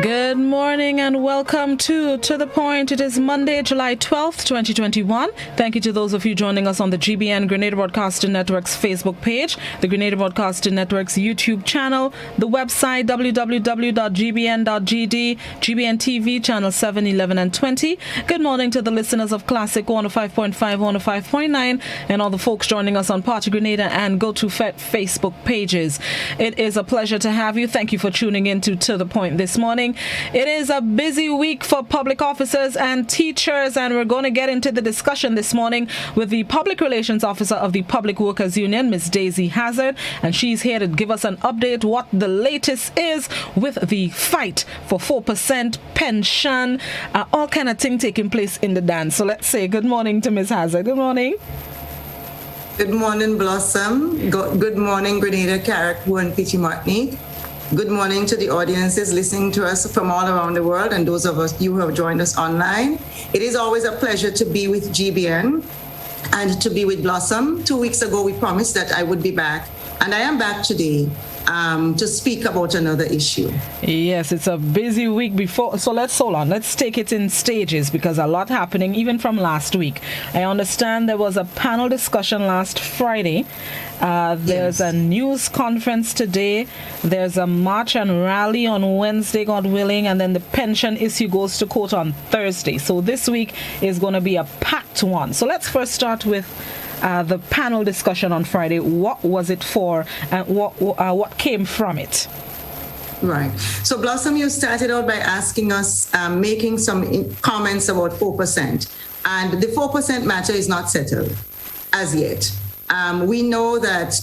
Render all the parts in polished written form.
Good morning and welcome to The Point. It is Monday, July 12th, 2021. Thank you to those of you joining us on the GBN Grenada Broadcasting Network's Facebook page, the Grenada Broadcasting Network's YouTube channel, the website www.gbn.gd, GBN TV channel 7, 11 and 20. Good morning to the listeners of Classic 105.5, 105.9 and all the folks joining us on Party Grenada and Go To Fet Facebook pages. It is a pleasure to have you. Thank you for tuning in to The Point this morning. It is a busy week for public officers and teachers, and we're going to get into the discussion this morning with the Public Relations Officer of the Public Workers Union, Ms. Daisy Hazzard, and she's here to give us an update what the latest is with the fight for 4% pension, all kind of thing taking place in the dance. So let's say good morning to Ms. Hazzard. Good morning. Good morning, Blossom. Good morning, Grenada, Carrickwood, and Pitchy Martinique. Good morning to the audiences listening to us from all around the world and those of you who have joined us online. It is always a pleasure to be with GBN and to be with Blossom. 2 weeks ago, we promised that I would be back, and I am back today to speak about another issue. Yes, it's a busy week before. So let's hold on. Let's take it in stages because a lot happening even from last week. I understand there was a panel discussion last Friday. There's a news conference today. There's a march and rally on Wednesday, God willing, and then the pension issue goes to court on Thursday. So this week is going to be a packed one. So let's first start with the panel discussion on Friday. What was it for, and what came from it? Right. So, Blossom, you started out by asking us, making some comments about 4%. And the 4% matter is not settled as yet. We know that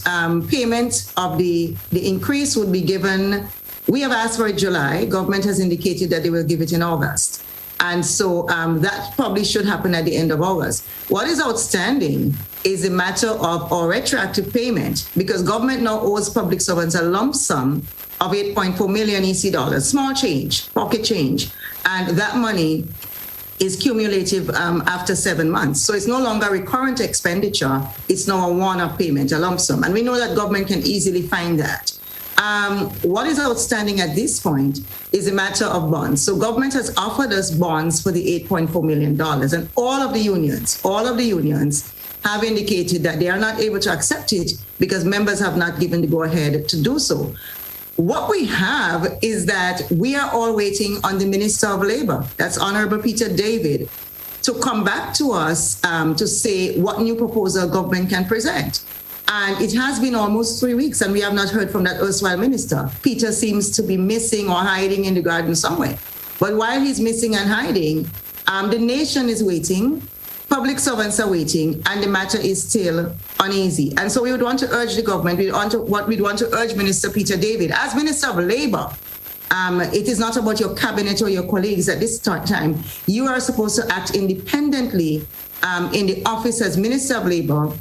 payment of the increase would be given. We have asked for it July. Government has indicated that they will give it in August. And so that probably should happen at the end of August. What is outstanding is a matter of our retroactive payment, because government now owes public servants a lump sum of 8.4 million EC dollars, small change, pocket change. And that money is cumulative after 7 months. So it's no longer recurrent expenditure. It's now a one-off payment, a lump sum. And we know that government can easily find that. What is outstanding at this point is a matter of bonds. So government has offered us bonds for the $8.4 million. And all of the unions have indicated that they are not able to accept it because members have not given the go-ahead to do so. What we have is that we are all waiting on the Minister of Labour, that's Honourable Peter David, to come back to us to say what new proposal government can present. And it has been almost 3 weeks and we have not heard from that erstwhile minister. Peter seems to be missing or hiding in the garden somewhere. But while he's missing and hiding, the nation is waiting, public servants are waiting, and the matter is still uneasy. And so we would want to urge the government, we'd want to urge Minister Peter David, as Minister of Labour, it is not about your cabinet or your colleagues at this time. You are supposed to act independently in the office as Minister of Labour,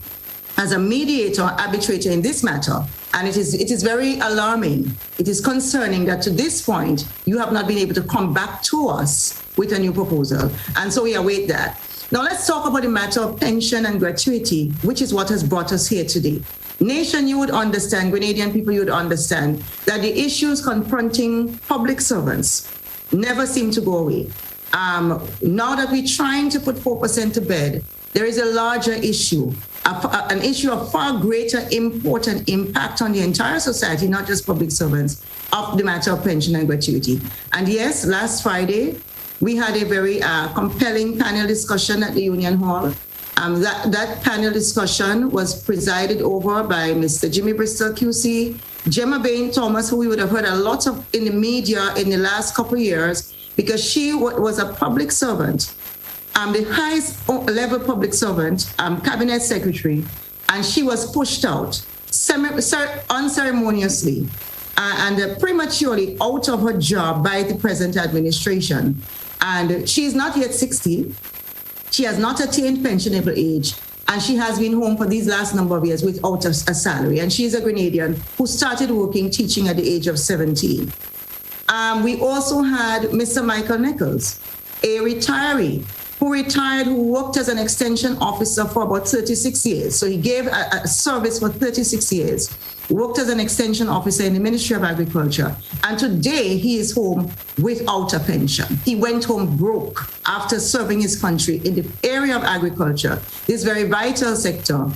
as a mediator, arbitrator in this matter. And it is very alarming. It is concerning that to this point, you have not been able to come back to us with a new proposal. And so we await that. Now let's talk about the matter of pension and gratuity, which is what has brought us here today. Nation, you would understand, Grenadian people, you would understand that the issues confronting public servants never seem to go away. Now that we're trying to put 4% to bed, there is a larger issue, an issue of far greater important impact on the entire society, not just public servants, of the matter of pension and gratuity. And yes, last Friday, we had a very compelling panel discussion at the Union Hall. That panel discussion was presided over by Mr. Jimmy Bristol QC, Gemma Bain Thomas, who we would have heard a lot of in the media in the last couple of years, because she was a public servant, the highest level public servant, cabinet secretary, and she was pushed out unceremoniously and prematurely out of her job by the present administration. And she is not yet 60. She has not attained pensionable age, and she has been home for these last number of years without a salary. And she is a Grenadian who started working, teaching at the age of 17. We also had Mr. Michael Nichols, a retiree who retired, who worked as an extension officer for about 36 years. So he gave a service for 36 years, worked as an extension officer in the Ministry of Agriculture. And today he is home without a pension. He went home broke after serving his country in the area of agriculture, this very vital sector.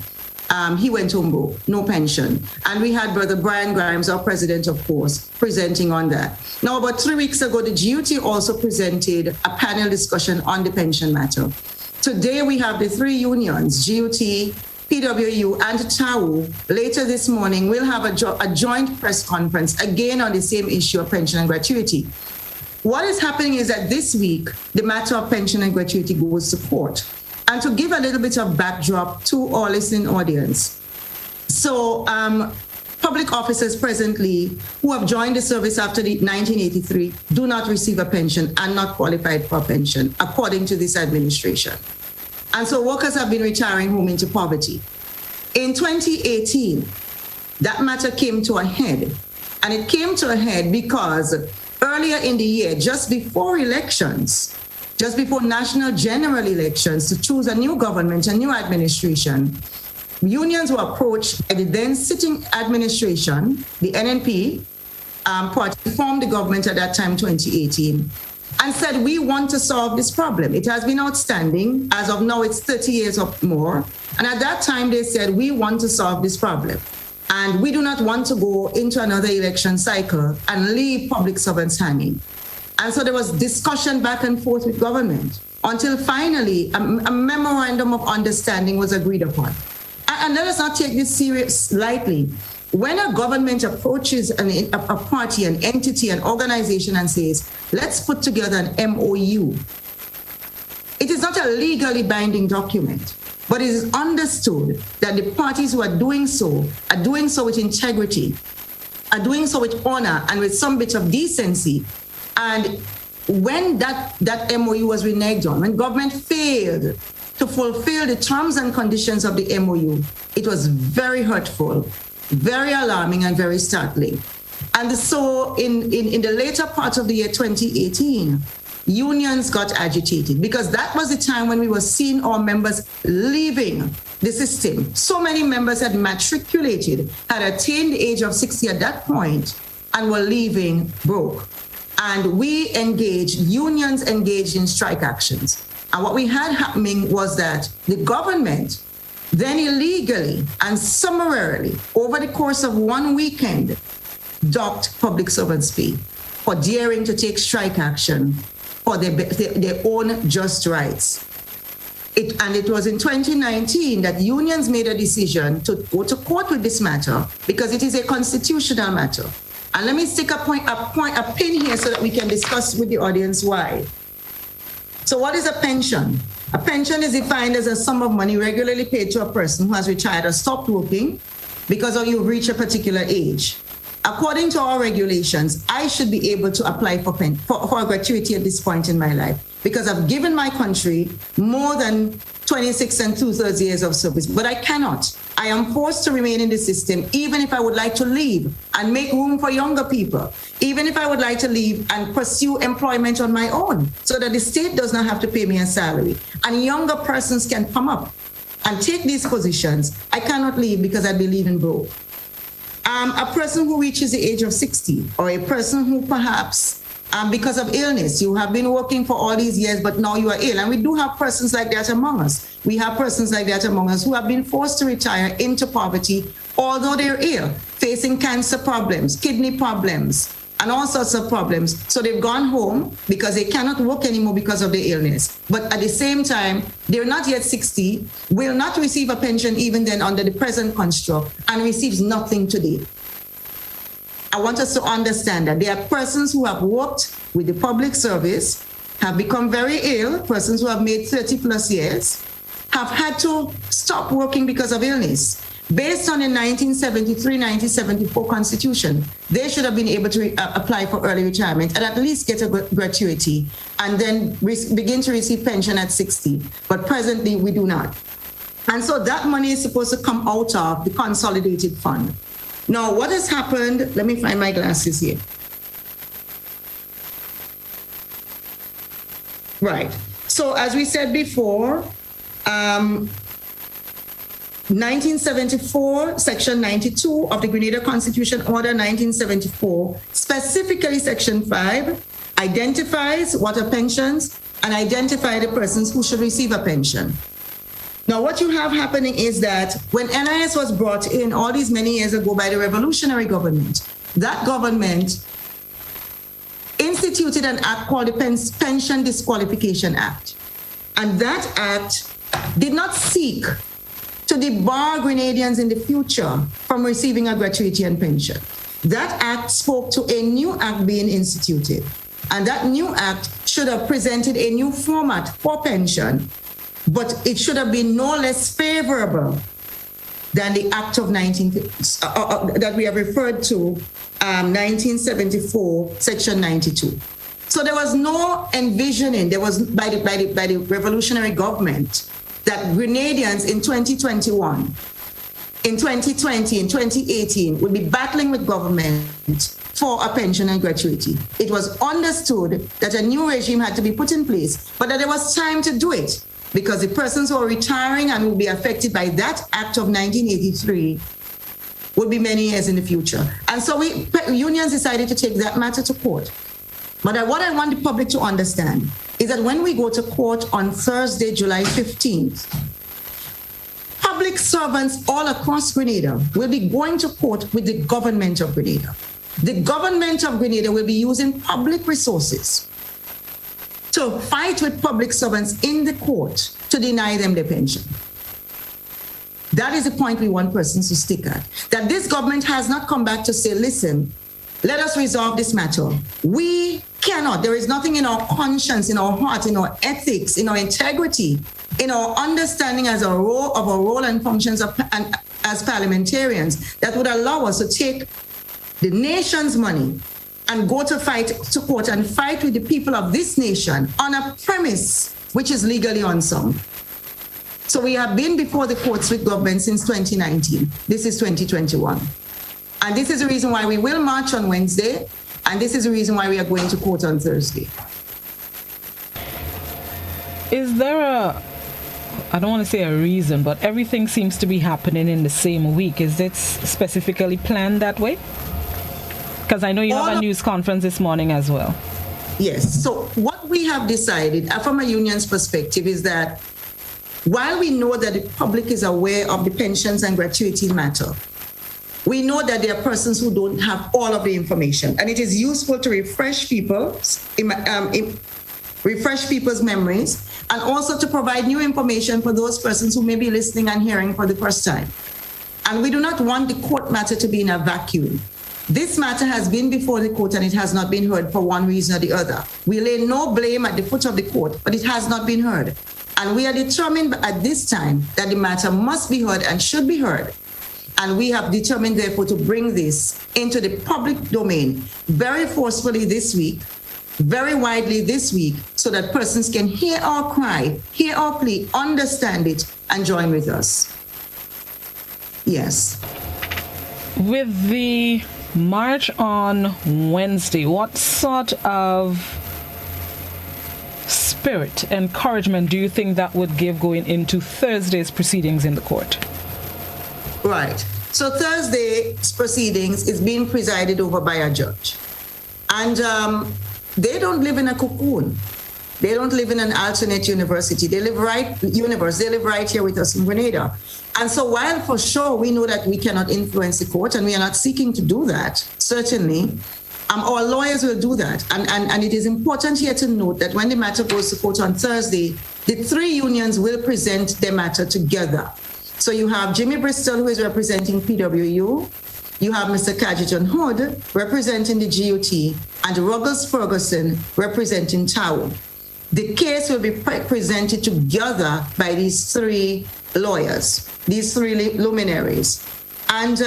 He went home broke, no pension. And we had Brother Brian Grimes, our president, of course, presenting on that. Now, about 3 weeks ago, the GUT also presented a panel discussion on the pension matter. Today, we have the three unions, GUT, PWU, and TAU. Later this morning, we'll have a joint press conference, again on the same issue of pension and gratuity. What is happening is that this week, the matter of pension and gratuity goes to court. And to give a little bit of backdrop to our listening audience. So public officers presently who have joined the service after 1983 do not receive a pension and not qualified for a pension, according to this administration. And so workers have been retiring home into poverty. In 2018, that matter came to a head. And it came to a head because earlier in the year, just before elections, just before national general elections to choose a new government, a new administration, unions were approached by the then sitting administration, the NNP party, formed the government at that time, 2018, and said, we want to solve this problem. It has been outstanding. As of now, it's 30 years or more. And at that time, they said, we want to solve this problem. And we do not want to go into another election cycle and leave public servants hanging. And so there was discussion back and forth with government until finally a memorandum of understanding was agreed upon. And let us not take this serious lightly. When a government approaches a party, an entity, an organization and says, let's put together an MOU, it is not a legally binding document, but it is understood that the parties who are doing so with integrity, are doing so with honor and with some bit of decency. And when that MOU was reneged on, when government failed to fulfill the terms and conditions of the MOU, it was very hurtful, very alarming, and very startling. And so in the later part of the year 2018, unions got agitated because that was the time when we were seeing our members leaving the system. So many members had matriculated, had attained the age of 60 at that point, and were leaving broke. And unions engaged in strike actions. And what we had happening was that the government then illegally and summarily, over the course of one weekend, docked public servants' pay for daring to take strike action for their own just rights. It was in 2019 that unions made a decision to go to court with this matter because it is a constitutional matter. And let me stick a pin here so that we can discuss with the audience why. So what is a pension? A pension is defined as a sum of money regularly paid to a person who has retired or stopped working because you've reached a particular age. According to our regulations, I should be able to apply for a gratuity at this point in my life because I've given my country more than 26 and 2/3 years of service, but I cannot. I am forced to remain in the system, even if I would like to leave and make room for younger people, even if I would like to leave and pursue employment on my own so that the state does not have to pay me a salary and younger persons can come up and take these positions. I cannot leave because I'd be leaving broke. A person who reaches the age of 60 or a person who perhaps because of illness, you have been working for all these years, but now you are ill. And we do have persons like that among us. We have persons like that among us who have been forced to retire into poverty, although they're ill, facing cancer problems, kidney problems, and all sorts of problems. So they've gone home because they cannot work anymore because of their illness. But at the same time, they're not yet 60, will not receive a pension even then under the present construct, and receives nothing today. I want us to understand that there are persons who have worked with the public service, have become very ill, persons who have made 30 plus years, have had to stop working because of illness. Based on the 1973-1974 Constitution, they should have been able to apply for early retirement and at least get a gratuity and then begin to receive pension at 60. But presently, we do not. And so that money is supposed to come out of the consolidated fund. Now, what has happened, let me find my glasses here. Right. So as we said before, 1974, Section 92 of the Grenada Constitution Order 1974, specifically Section 5, identifies what are pensions and identify the persons who should receive a pension. Now, what you have happening is that when NIS was brought in all these many years ago by the revolutionary government, that government instituted an act called the Pension Disqualification Act. And that act did not seek to debar Grenadians in the future from receiving a gratuity and pension. That act spoke to a new act being instituted. And that new act should have presented a new format for pension, but it should have been no less favorable than the Act of that we have referred to, 1974, Section 92. So there was no envisioning, there was by the revolutionary government that Grenadians in 2021, in 2020, in 2018 would be battling with government for a pension and gratuity. It was understood that a new regime had to be put in place, but that there was time to do it because the persons who are retiring and will be affected by that Act of 1983 would be many years in the future. And so unions decided to take that matter to court. But what I want the public to understand is that when we go to court on Thursday, July 15th, public servants all across Grenada will be going to court with the government of Grenada. The government of Grenada will be using public resources to fight with public servants in the court to deny them their pension. That is the point we want persons to stick at. That this government has not come back to say, listen, let us resolve this matter. We cannot. There is nothing in our conscience, in our heart, in our ethics, in our integrity, in our understanding as our role and functions as parliamentarians that would allow us to take the nation's money and go to court and fight with the people of this nation on a premise which is legally unsound. So we have been before the courts with government since 2019. This is 2021. And this is the reason why we will march on Wednesday. And this is the reason why we are going to court on Thursday. Is there I don't want to say a reason, but everything seems to be happening in the same week. Is it specifically planned that way? Because I know you have a news conference this morning as well. Yes. So what we have decided from a union's perspective is that while we know that the public is aware of the pensions and gratuity matter, we know that there are persons who don't have all of the information, and it is useful to refresh people's memories, and also to provide new information for those persons who may be listening and hearing for the first time. And we do not want the court matter to be in a vacuum. This matter has been before the court and it has not been heard for one reason or the other. We lay no blame at the foot of the court, but it has not been heard. And we are determined at this time that the matter must be heard and should be heard. And we have determined, therefore, to bring this into the public domain very forcefully this week, very widely this week, so that persons can hear our cry, hear our plea, understand it, and join with us. Yes. With the march on Wednesday, what sort of spirit, encouragement do you think that would give going into Thursday's proceedings in the court? Right. So Thursday's proceedings is being presided over by a judge. And they don't live in a cocoon. They don't live in an alternate university. They live right here with us in Grenada. And so while for sure we know that we cannot influence the court, and we are not seeking to do that, certainly, our lawyers will do that. And it is important here to note that when the matter goes to court on Thursday, the three unions will present their matter together. So you have Jimmy Bristol, who is representing PWU. You have Mr. Cajiton Hood representing the GUT, and Ruggles Ferguson representing TAU. The case will be presented together by these three lawyers, these three luminaries. And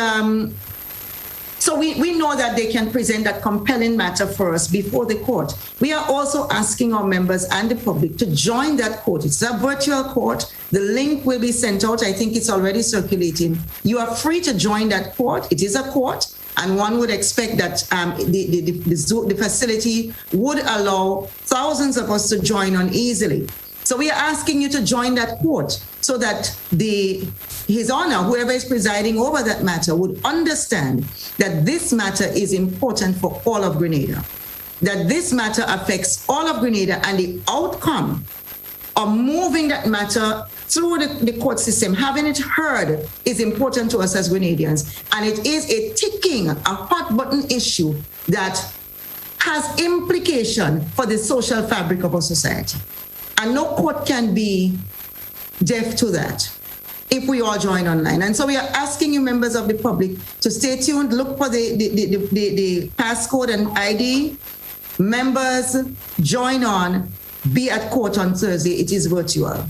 so we know that they can present that compelling matter for us before the court. We are also asking our members and the public to join that court. It's a virtual court. The link will be sent out. I think it's already circulating. You are free to join that court. It is a court, and one would expect that the facility would allow thousands of us to join on easily. So we are asking you to join that court so that His Honor, whoever is presiding over that matter, would understand that this matter is important for all of Grenada, that this matter affects all of Grenada, and the outcome of moving that matter through the court system, having it heard, is important to us as Grenadians. And it is a ticking, a hot button issue that has implication for the social fabric of our society. And no court can be deaf to that if we all join online. And so we are asking you, members of the public, to stay tuned, look for the passcode and ID. Members, join on, be at court on Thursday. It is virtual.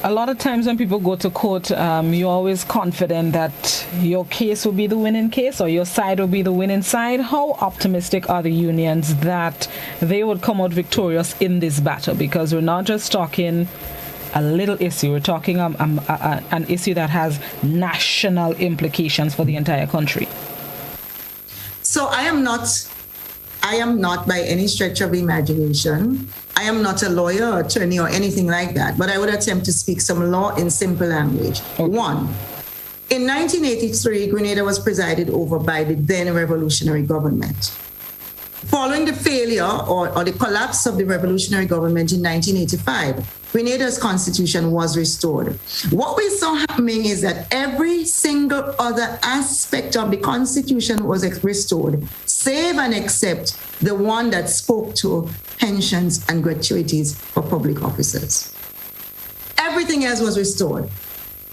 A lot of times when people go to court, you're always confident that your case will be the winning case or your side will be the winning side. How optimistic are the unions that they would come out victorious in this battle? Because we're not just talking a little issue, we're talking an issue that has national implications for the entire country. So I am not by any stretch of the imagination. I am not a lawyer or attorney or anything like that, but I would attempt to speak some law in simple language. Okay. One, in 1983, Grenada was presided over by the then revolutionary government. Following the failure or the collapse of the revolutionary government in 1985, Grenada's constitution was restored. What we saw happening is that every single other aspect of the constitution was restored, save and except the one that spoke to pensions and gratuities for public officers. Everything else was restored.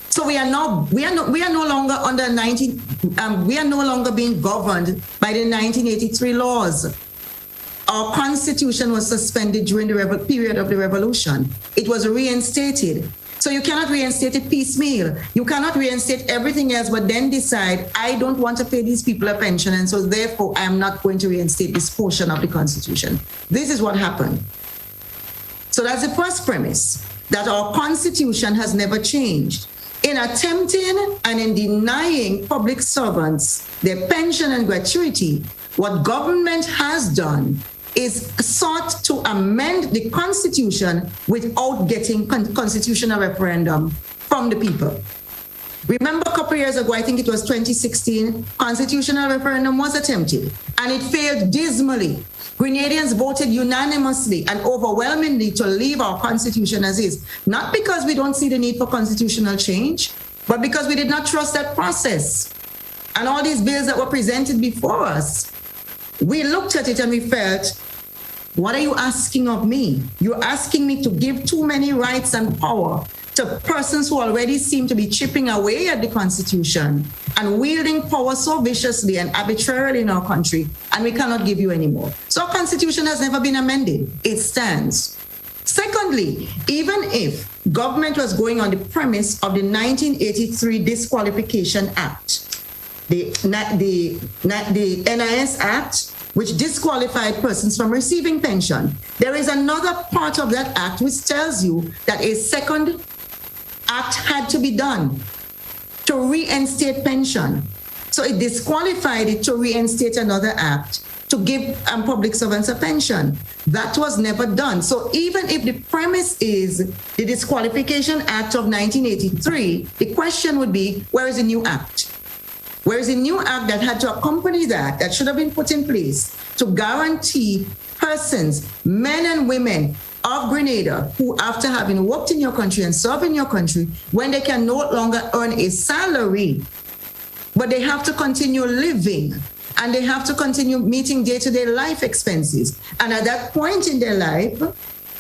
So we are no longer being governed by the 1983 laws. Our constitution was suspended during the period of the revolution. It was reinstated. So you cannot reinstate it piecemeal. You cannot reinstate everything else, but then decide, I don't want to pay these people a pension, and so therefore I am not going to reinstate this portion of the constitution. This is what happened. So that's the first premise, that our constitution has never changed. In attempting and in denying public servants their pension and gratuity, what government has done is sought to amend the constitution without getting constitutional referendum from the people. Remember a couple of years ago, I think it was 2016, constitutional referendum was attempted and it failed dismally. Grenadians voted unanimously and overwhelmingly to leave our constitution as is, not because we don't see the need for constitutional change, but because we did not trust that process. And all these bills that were presented before us, we looked at it and we felt, what are you asking of me? You're asking me to give too many rights and power to persons who already seem to be chipping away at the Constitution and wielding power so viciously and arbitrarily in our country, and we cannot give you any more. So our Constitution has never been amended. It stands. Secondly, even if government was going on the premise of the 1983 Disqualification Act, the NIS Act, which disqualified persons from receiving pension, there is another part of that act which tells you that a second act had to be done to reinstate pension. So it disqualified it to reinstate another act to give public servants a pension. That was never done. So even if the premise is the Disqualification Act of 1983, the question would be, where is the new act? Where is a new act that had to accompany that should have been put in place to guarantee persons, men and women of Grenada, who after having worked in your country and served in your country, when they can no longer earn a salary, but they have to continue living and they have to continue meeting day-to-day life expenses. And at that point in their life,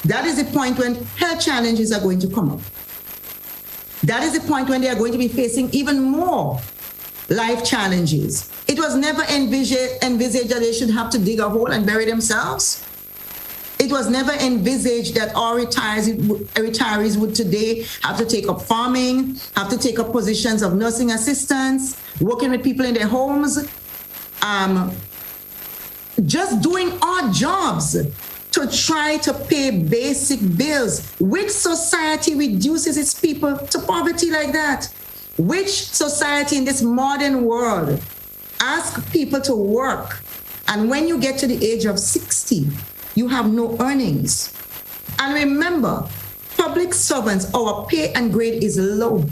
that is the point when health challenges are going to come up. That is the point when they are going to be facing even more life challenges. It was never envisaged that they should have to dig a hole and bury themselves. It was never envisaged that our retirees would today have to take up farming, have to take up positions of nursing assistants, working with people in their homes, just doing odd jobs to try to pay basic bills. Which society reduces its people to poverty like that? Which society in this modern world asks people to work, and when you get to the age of 60, you have no earnings? And remember, public servants, our pay and grade is low.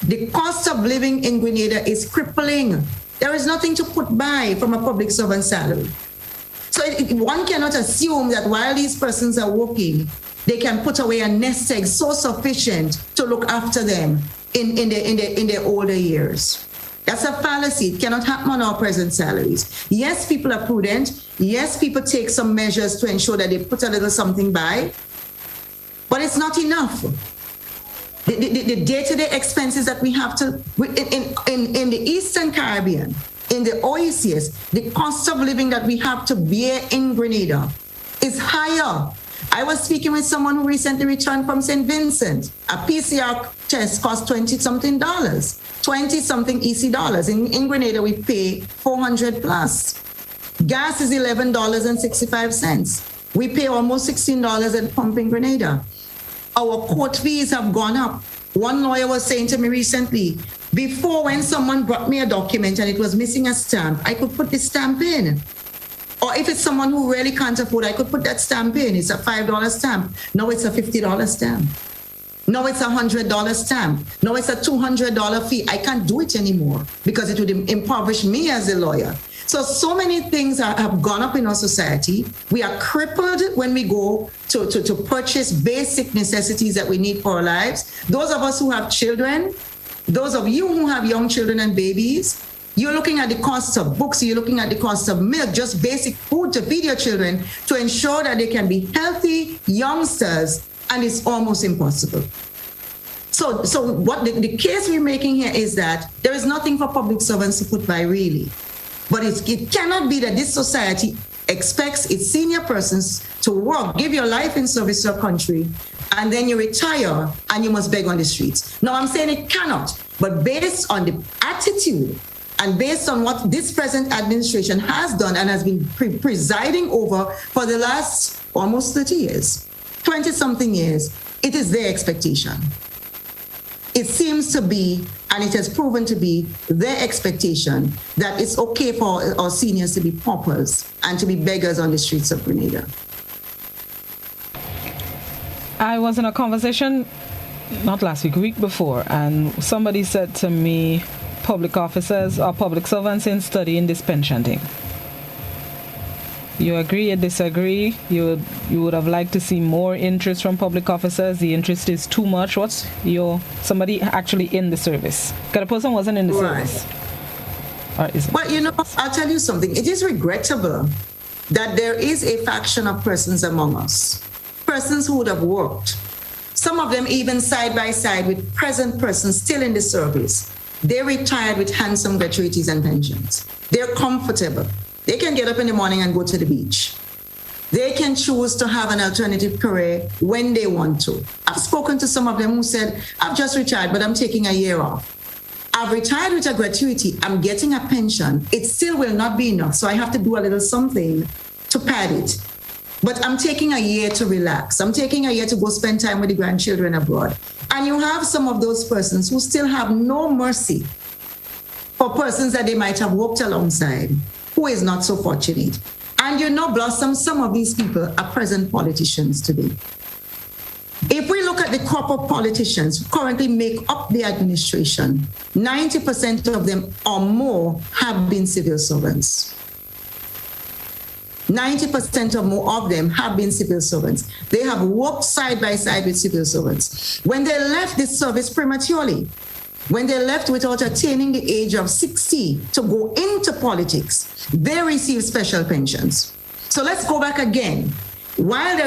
The cost of living in Grenada is crippling. There is nothing to put by from a public servant salary. So one cannot assume that while these persons are working, they can put away a nest egg so sufficient to look after them in their older years. That's a fallacy. It cannot happen on our present salaries. Yes, people are prudent. Yes, people take some measures to ensure that they put a little something by, but it's not enough. The day-to-day expenses that we have to, in the Eastern Caribbean, in the OECS, the cost of living that we have to bear in Grenada is higher. I was speaking with someone who recently returned from St. Vincent. A PCR test cost $20-something, 20-something EC dollars. In Grenada, we pay $400 plus. Gas is $11.65. We pay almost $16 at pump in Grenada. Our court fees have gone up. One lawyer was saying to me recently, before when someone brought me a document and it was missing a stamp, I could put the stamp in. Or if it's someone who really can't afford, I could put that stamp in. It's a $5 stamp. No, it's a $50 stamp. No, it's a $100 stamp. No, it's a $200 fee. I can't do it anymore because it would impoverish me as a lawyer. So many things have gone up in our society. We are crippled when we go to purchase basic necessities that we need for our lives. Those of us who have children, those of you who have young children and babies, you're looking at the cost of books, you're looking at the cost of milk, just basic food to feed your children to ensure that they can be healthy youngsters, and it's almost impossible. So what the case we're making here is that there is nothing for public servants to put by, really. But it cannot be that this society expects its senior persons to work, give your life in service to your country, and then you retire and you must beg on the streets. No, I'm saying it cannot. But based on the attitude and based on what this present administration has done and has been presiding over for the last almost 30 years, 20-something years, it is their expectation. It seems to be, and it has proven to be, their expectation that it's okay for our seniors to be paupers and to be beggars on the streets of Grenada. I was in a conversation, not last week, week before, and somebody said to me, public officers or public servants in studying this pension thing. You agree or disagree? You would have liked to see more interest from public officers. The interest is too much. What's somebody actually in the service? Because the person wasn't in the service. Or is it? Well, I'll tell you something. It is regrettable that there is a faction of persons among us, persons who would have worked, some of them even side by side with present persons still in the service. They retired with handsome gratuities and pensions. They're comfortable. They can get up in the morning and go to the beach. They can choose to have an alternative career when they want to. I've spoken to some of them who said, I've just retired, but I'm taking a year off. I've retired with a gratuity. I'm getting a pension. It still will not be enough, so I have to do a little something to pad it. But I'm taking a year to relax. I'm taking a year to go spend time with the grandchildren abroad. And you have some of those persons who still have no mercy for persons that they might have worked alongside, who is not so fortunate. And Blossom, some of these people are present politicians today. If we look at the crop of politicians who currently make up the administration, 90% of them or more have been civil servants. 90% or more of them have been civil servants. They have worked side by side with civil servants. When they left this service prematurely, when they left without attaining the age of 60 to go into politics, they receive special pensions. So let's go back again. While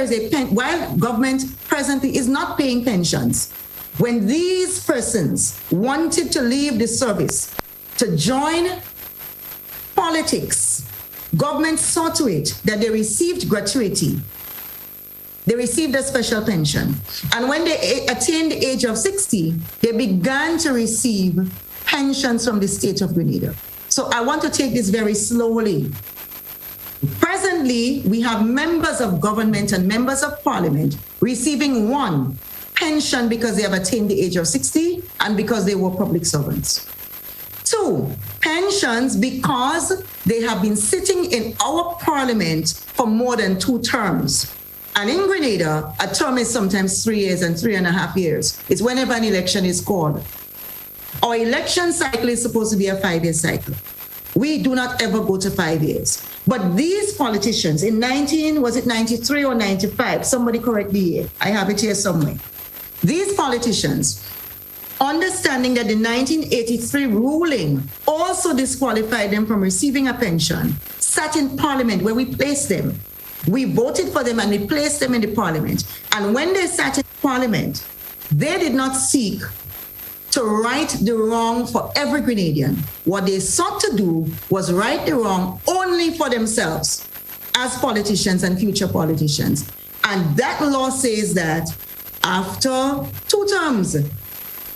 government presently is not paying pensions, when these persons wanted to leave the service to join politics, government saw to it that they received gratuity. They received a special pension. And when they attained the age of 60, they began to receive pensions from the state of Grenada. So I want to take this very slowly. Presently, we have members of government and members of parliament receiving one, pension because they have attained the age of 60 and because they were public servants. Two, pensions because they have been sitting in our parliament for more than 2 terms. And in Grenada, a term is sometimes 3 years and 3.5 years. It's whenever an election is called. Our election cycle is supposed to be a 5-year cycle. We do not ever go to 5 years. But these politicians in 93 or 95? Somebody correct me here. I have it here somewhere. These politicians, understanding that the 1983 ruling also disqualified them from receiving a pension, sat in parliament where we placed them. We voted for them and we placed them in the parliament. And when they sat in parliament, they did not seek to right the wrong for every Grenadian. What they sought to do was right the wrong only for themselves as politicians and future politicians. And that law says that after 2 terms,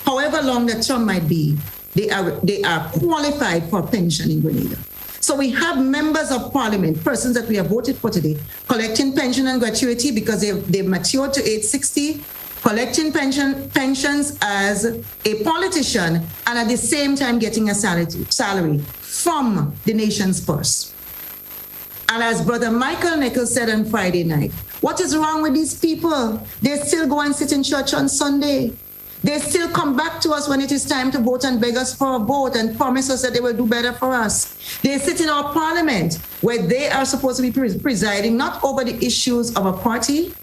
however long the term might be, they are qualified for pension in Grenada. So we have members of parliament, persons that we have voted for today, collecting pension and gratuity because they've matured to age 60, collecting pensions as a politician, and at the same time getting a salary from the nation's purse. And as Brother Michael Nichols said on Friday night, what is wrong with these people? They still go and sit in church on Sunday. They still come back to us when it is time to vote and beg us for a vote and promise us that they will do better for us. They sit in our parliament where they are supposed to be presiding not over the issues of a party,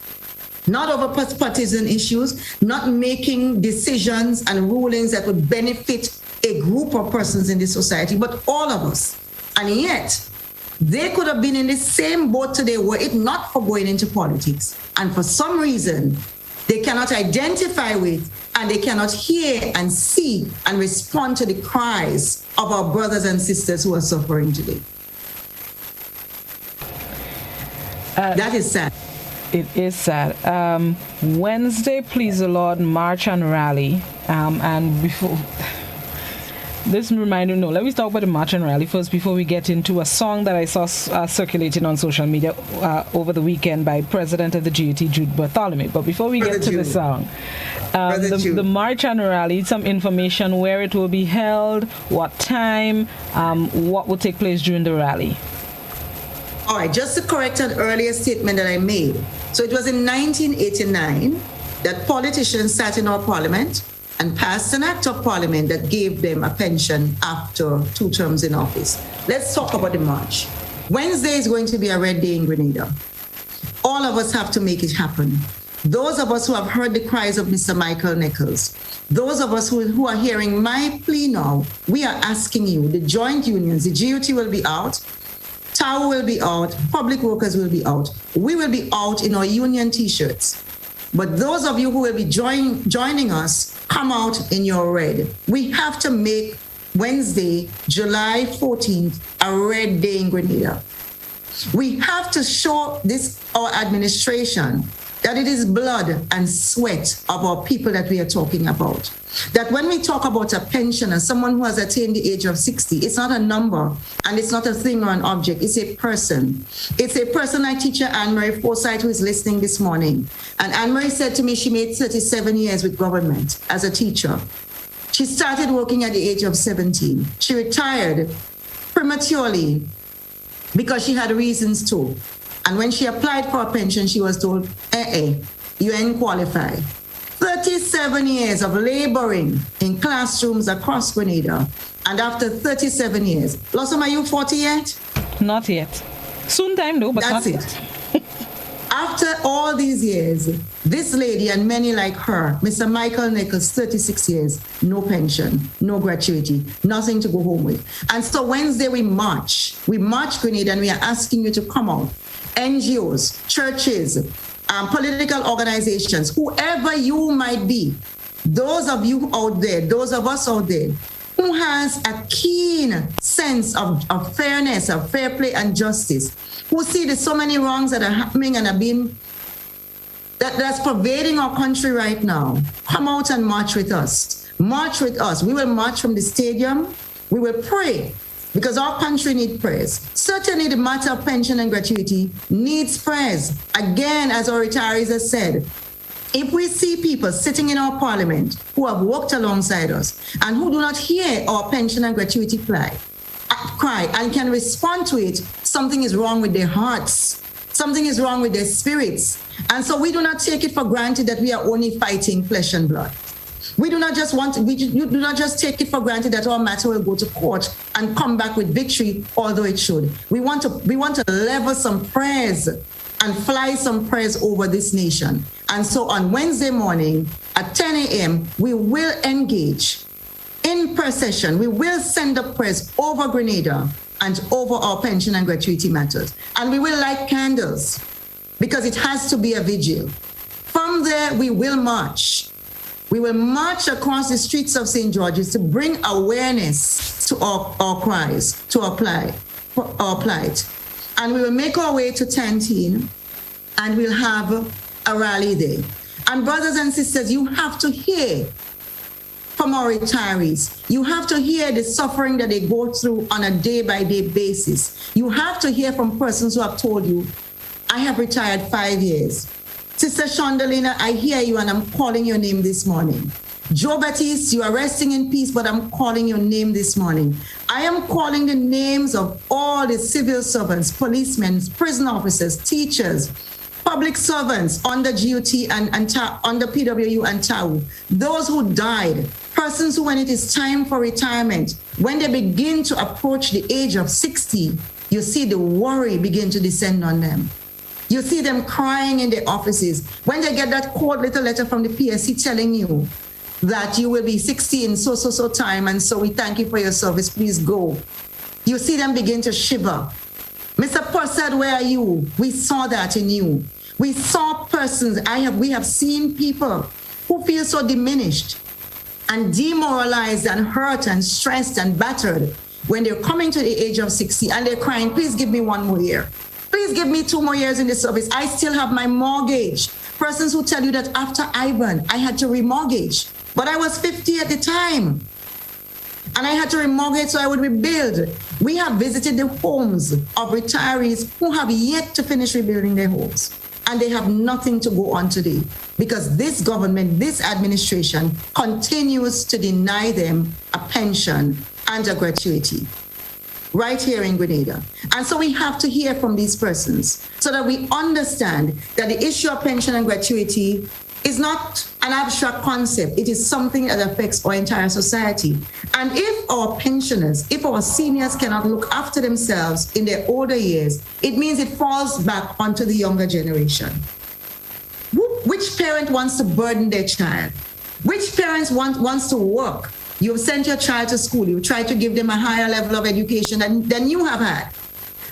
not over partisan issues, not making decisions and rulings that would benefit a group of persons in this society, but all of us. And yet, they could have been in the same boat today were it not for going into politics. And for some reason, they cannot identify with and they cannot hear and see and respond to the cries of our brothers and sisters who are suffering today. That is sad. It is sad. Wednesday, please the Lord, march and rally. And before... This reminder, no, let me talk about the march and rally first before we get into a song that I saw circulating on social media over the weekend by President of the GAT, Jude Bartholomew. But before we get to the song, the march and rally, some information where it will be held, what time, what will take place during the rally. All right, just to correct an earlier statement that I made. So it was in 1989 that politicians sat in our parliament and passed an act of parliament that gave them a pension after 2 terms in office. Let's talk about the march. Wednesday is going to be a red day in Grenada. All of us have to make it happen. Those of us who have heard the cries of Mr. Michael Nichols, those of us who are hearing my plea now, we are asking you, the joint unions, the GUT will be out, TAU will be out, public workers will be out. We will be out in our union T-shirts. But those of you who will be joining us, come out in your red. We have to make Wednesday, July 14th, a red day in Grenada. We have to show our administration, that it is blood and sweat of our people that we are talking about. That when we talk about a pensioner, someone who has attained the age of 60, it's not a number and it's not a thing or an object, it's a person. It's a person like teacher Anne-Marie Forsyth who is listening this morning. And Anne-Marie said to me she made 37 years with government as a teacher. She started working at the age of 17. She retired prematurely because she had reasons to. And when she applied for a pension, she was told, you ain't qualified. 37 years of laboring in classrooms across Grenada. And after 37 years, Blossom, are you 40 yet? Not yet. Soon time though, but that's not it. Yet. After all these years, this lady and many like her, Mr. Michael Nichols, 36 years, no pension, no gratuity, nothing to go home with. And so Wednesday we march Grenada, and we are asking you to come out. NGOs, churches, political organizations, whoever you might be, those of you out there, those of us out there, who has a keen sense of fairness, of fair play and justice, who see that so many wrongs that are happening and are being, that's pervading our country right now, come out and march with us. March with us. We will march from the stadium. We will pray, because our country needs prayers. Certainly the matter of pension and gratuity needs prayers. Again, as our retirees have said, if we see people sitting in our parliament who have worked alongside us and who do not hear our pension and gratuity cry and can respond to it, something is wrong with their hearts. Something is wrong with their spirits. And so we do not take it for granted that we are only fighting flesh and blood. We do not just take it for granted that our matter will go to court and come back with victory, although it should. We want to level some prayers and fly some prayers over this nation. And so on Wednesday morning at 10 a.m., we will engage in procession. We will send up prayers over Grenada and over our pension and gratuity matters. And we will light candles because it has to be a vigil. From there, we will march. We will march across the streets of St. George's to bring awareness to our cries, to our plight. And we will make our way to Tantine, and we'll have a rally there. And brothers and sisters, you have to hear from our retirees. You have to hear the suffering that they go through on a day-by-day basis. You have to hear from persons who have told you, I have retired 5 years. Sister Shondalina, I hear you and I'm calling your name this morning. Joe Baptiste, you are resting in peace, but I'm calling your name this morning. I am calling the names of all the civil servants, policemen, prison officers, teachers, public servants under GOT and under PWU and TAU, those who died, persons who, when it is time for retirement, when they begin to approach the age of 60, you see the worry begin to descend on them. You see them crying in their offices. When they get that cold little letter from the PSC telling you that you will be 60 in so time, and so we thank you for your service, please go. You see them begin to shiver. Mr. Purcell, where are you? We saw that in you. We saw persons, we have seen people who feel so diminished and demoralized and hurt and stressed and battered when they're coming to the age of 60 and they're crying, please give me 1 more year. Please give me 2 more years in the service. I still have my mortgage. Persons who tell you that after Ivan, I had to remortgage, but I was 50 at the time. And I had to remortgage so I would rebuild. We have visited the homes of retirees who have yet to finish rebuilding their homes. And they have nothing to go on today because this government, this administration continues to deny them a pension and a gratuity right here in Grenada. And so we have to hear from these persons so that we understand that the issue of pension and gratuity is not an abstract concept. It is something that affects our entire society. And if our pensioners, if our seniors cannot look after themselves in their older years, it means it falls back onto the younger generation. Which parent wants to burden their child? Which parents wants to work? You've sent your child to school. You try to give them a higher level of education than you have had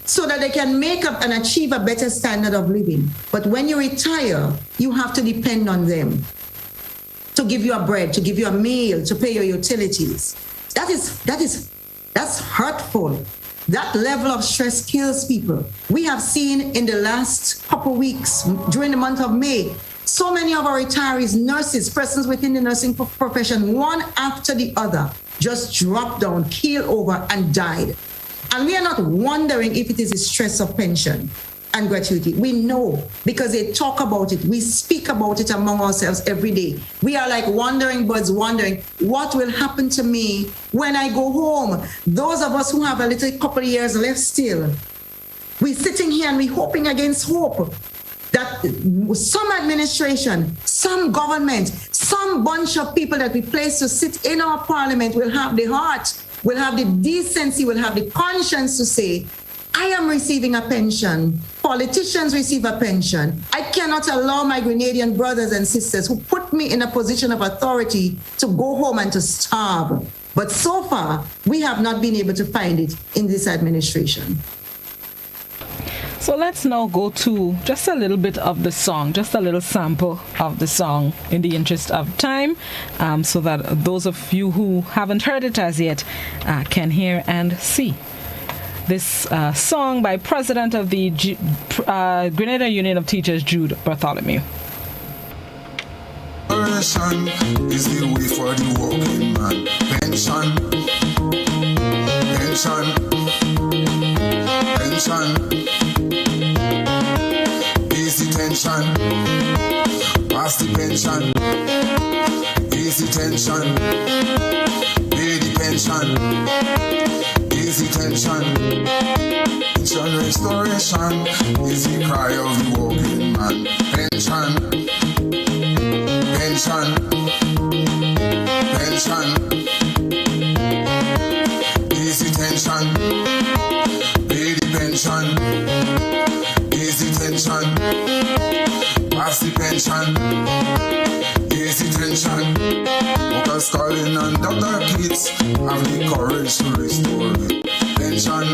so that they can make up and achieve a better standard of living. But when you retire, you have to depend on them to give you a bread, to give you a meal, to pay your utilities. That's hurtful. That level of stress kills people. We have seen in the last couple of weeks, during the month of May, so many of our retirees, nurses, persons within the nursing profession, one after the other, just dropped down, keeled over, and died. And we are not wondering if it is the stress of pension and gratuity. We know because they talk about it. We speak about it among ourselves every day. We are like wandering birds wondering what will happen to me when I go home. Those of us who have a little couple of years left still, we're sitting here and we're hoping against hope that some administration, some government, some bunch of people that we place to sit in our parliament will have the heart, will have the decency, will have the conscience to say, I am receiving a pension. Politicians receive a pension. I cannot allow my Grenadian brothers and sisters who put me in a position of authority to go home and to starve. But so far, we have not been able to find it in this administration. So let's now go to just a little bit of the song, just a little sample of the song in the interest of time, so that those of you who haven't heard it as yet can hear and see. This song by President of the Grenada Union of Teachers, Jude Bartholomew. Pension is the way for the working man. Pension, easy tension, pass the pension, easy tension, pay the pension, easy easy tension. Pension restoration is the cry of the working man. Pension, pension, pension. Easy tension, pay the pension. Easy tension, pass the pension. Easy tension. Workers calling on Dr. Kids have the courage to restore pension,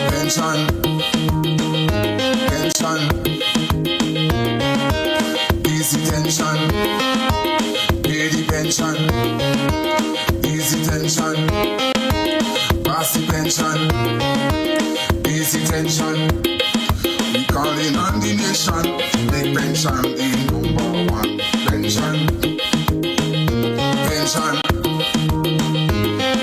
pension, pension. Easy tension, pay the pension. Easy tension, pass the pension. Easy tension. We calling on the nation, make pension the number one. Pension, pension,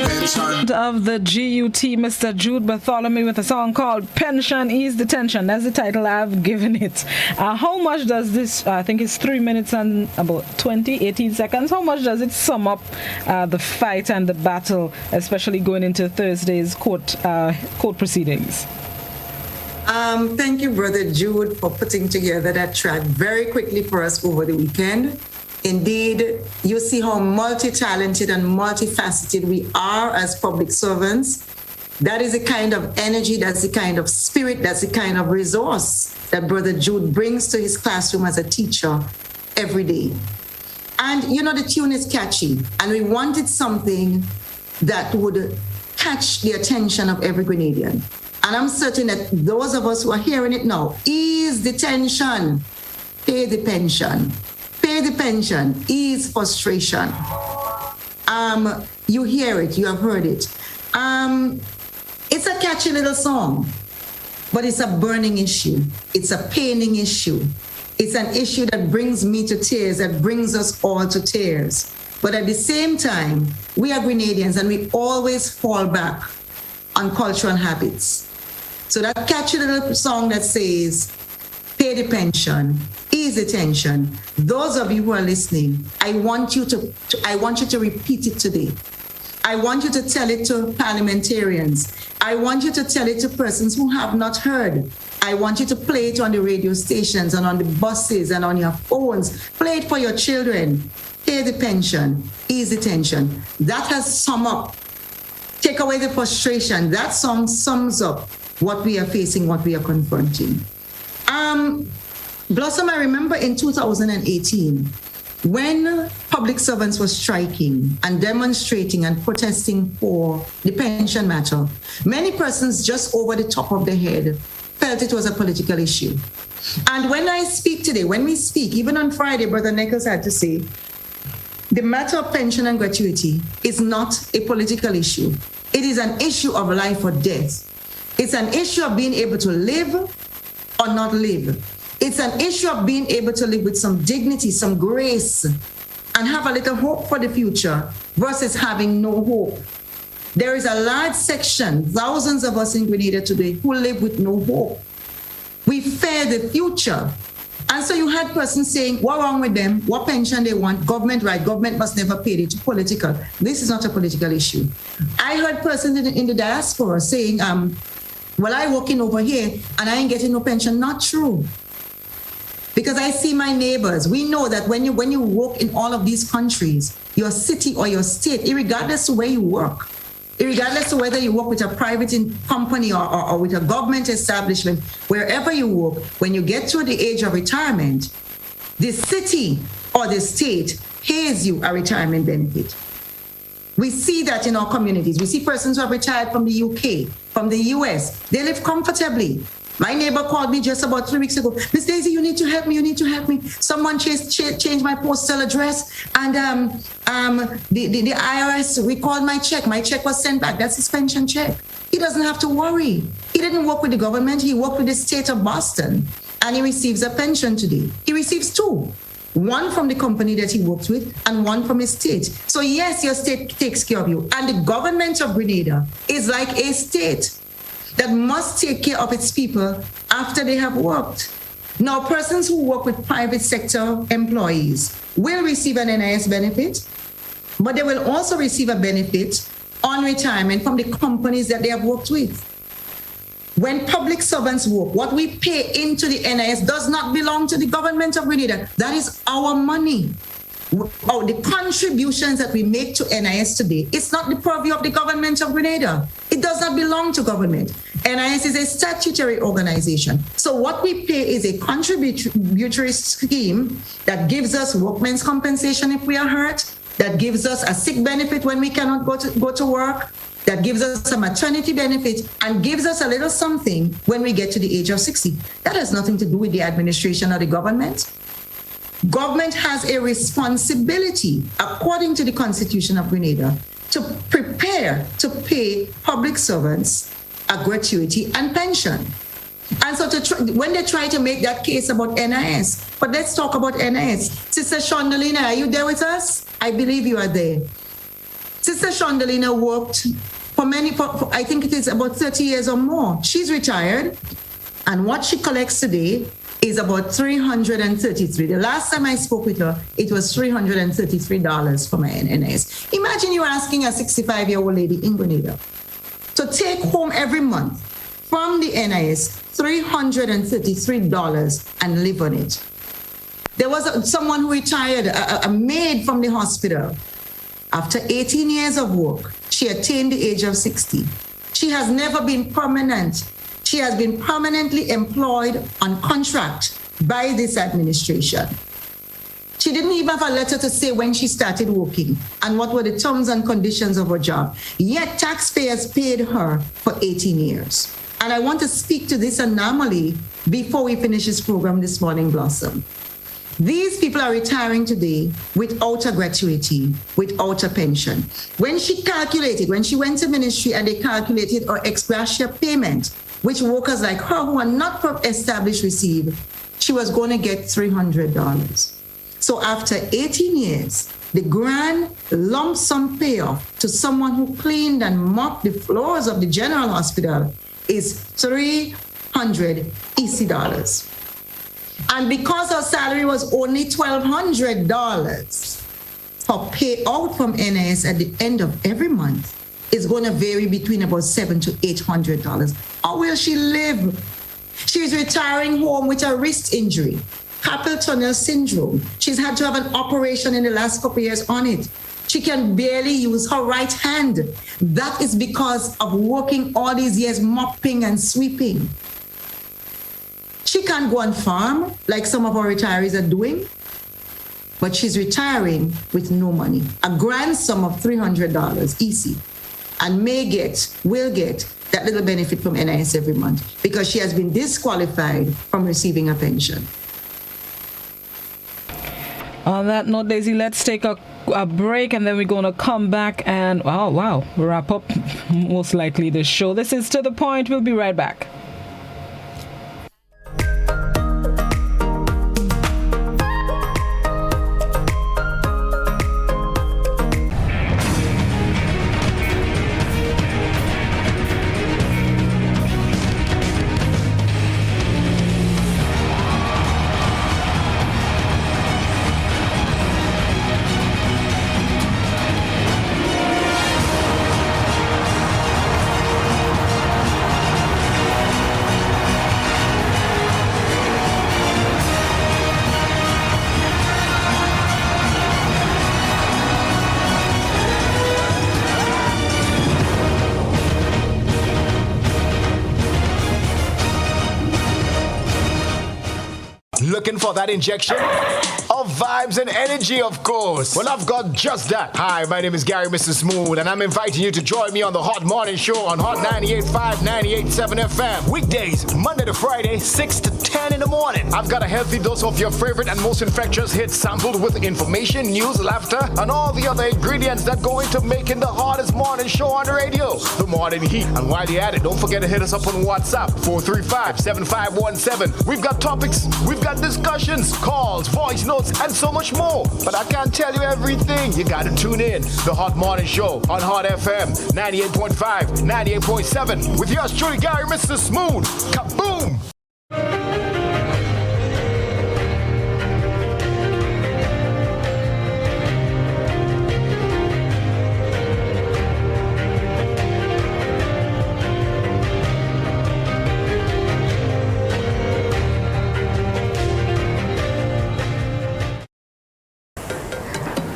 pension. Of the GUT, Mr. Jude Bartholomew, with a song called Pension Ease the Tension. That's the title I've given it. How much does this, I think it's 3 minutes and about 18 seconds, how much does it sum up the fight and the battle, especially going into Thursday's court proceedings? Thank you, Brother Jude, for putting together that track very quickly for us over the weekend. Indeed, you see how multi-talented and multifaceted we are as public servants. That is the kind of energy, that's the kind of spirit, that's the kind of resource that Brother Jude brings to his classroom as a teacher every day. And you know, the tune is catchy, and we wanted something that would catch the attention of every Grenadian. And I'm certain that those of us who are hearing it now, ease the tension, pay the pension. Pay the pension, ease frustration. You hear it, you have heard it. It's a catchy little song, but it's a burning issue. It's a paining issue. It's an issue that brings me to tears, that brings us all to tears. But at the same time, we are Grenadians and we always fall back on cultural habits. So that catchy little song that says, pay the pension, ease the tension. Those of you who are listening, I want you to repeat it today. I want you to tell it to parliamentarians. I want you to tell it to persons who have not heard. I want you to play it on the radio stations and on the buses and on your phones. Play it for your children. Pay the pension, ease the tension. That has summed up. Take away the frustration. That song sums up what we are facing, what we are confronting. Blossom, I remember in 2018, when public servants were striking and demonstrating and protesting for the pension matter, many persons just over the top of their head felt it was a political issue. And when I speak today, when we speak, even on Friday, Brother Nichols had to say, the matter of pension and gratuity is not a political issue. It is an issue of life or death. It's an issue of being able to live or not live. It's an issue of being able to live with some dignity, some grace, and have a little hope for the future versus having no hope. There is a large section, thousands of us in Grenada today, who live with no hope. We fear the future. And so you had persons saying, what's wrong with them? What pension they want? Government right. Government must never pay it. It's political. This is not a political issue. I heard persons in the diaspora saying, well, I working over here and I ain't getting no pension. Not true. Because I see my neighbors. We know that when you work in all of these countries, your city or your state, irregardless of where you work, irregardless of whether you work with a private company or with a government establishment, wherever you work, when you get to the age of retirement, the city or the state pays you a retirement benefit. We see that in our communities. We see persons who have retired from the UK, from the US. They live comfortably. My neighbor called me just about 3 weeks ago. Miss Daisy, you need to help me. You need to help me. Someone changed my postal address, and the IRS recalled my check. My check was sent back. That's his pension check. He doesn't have to worry. He didn't work with the government. He worked with the state of Boston, and he receives a pension today. He receives two. One from the company that he works with and one from his state. So yes, your state takes care of you. And the government of Grenada is like a state that must take care of its people after they have worked. Now, persons who work with private sector employees will receive an NIS benefit, but they will also receive a benefit on retirement from the companies that they have worked with. When public servants work, what we pay into the NIS does not belong to the government of Grenada. That is our money. The contributions that we make to NIS today, it's not the purview of the government of Grenada. It does not belong to government. NIS is a statutory organization. So what we pay is a contributory scheme that gives us workmen's compensation if we are hurt, that gives us a sick benefit when we cannot go to work, that gives us a maternity benefit, and gives us a little something when we get to the age of 60. That has nothing to do with the administration or the government. Government has a responsibility, according to the Constitution of Grenada, to prepare to pay public servants a gratuity and pension. And so when they try to make that case about NIS, but let's talk about NIS. Sister Shondalina, are you there with us? I believe you are there. Sister Shondalina worked for I think it is about 30 years or more. She's retired, and what she collects today is about $333. The last time I spoke with her, it was $333 for my NIS. Imagine you're asking a 65-year-old lady in Grenada to take home every month from the NIS $333 and live on it. There was someone who retired, a maid from the hospital. After 18 years of work, she attained the age of 60. She has never been permanent. She has been permanently employed on contract by this administration. She didn't even have a letter to say when she started working and what were the terms and conditions of her job. Yet taxpayers paid her for 18 years. And I want to speak to this anomaly before we finish this program this morning, Blossom. These people are retiring today without a gratuity, without a pension. When she went to ministry and they calculated her ex gratia payment, which workers like her who are not established receive, she was going to get $300. So after 18 years, the grand lump sum payoff to someone who cleaned and mopped the floors of the general hospital is $300 EC. And because her salary was only $1,200, her payout from NIS at the end of every month is going to vary between about $700 to $800. How will she live? She's retiring home with a wrist injury, carpal tunnel syndrome. She's had to have an operation in the last couple of years on it. She can barely use her right hand. That is because of working all these years mopping and sweeping. She can't go and farm like some of our retirees are doing, but she's retiring with no money. A grand sum of $300 EC, and will get that little benefit from NIS every month because she has been disqualified from receiving a pension. On that note, Daisy, let's take a break and then we're going to come back and, wrap up most likely this show. This is To The Point. We'll be right back. Looking for that injection of vibes and energy, of course? Well, I've got just that. Hi, my name is Gary, Mr. Smooth, and I'm inviting you to join me on the Hot Morning Show on Hot 98.5, 98.7 FM. Weekdays, Monday to Friday, 6 to 10 in the morning. I've got a healthy dose of your favorite and most infectious hits sampled with information, news, laughter, and all the other ingredients that go into making the hottest morning show on the radio, The Morning Heat. And while you're at it, don't forget to hit us up on WhatsApp, 435-7517. We've got topics, we've got discussions, calls, voice notes, and so much more. But I can't tell you everything. You gotta tune in. The Hot Morning Show on Hot FM 98.5, 98.7 with yours truly, Gary, Mr. Smooth. Kaboom!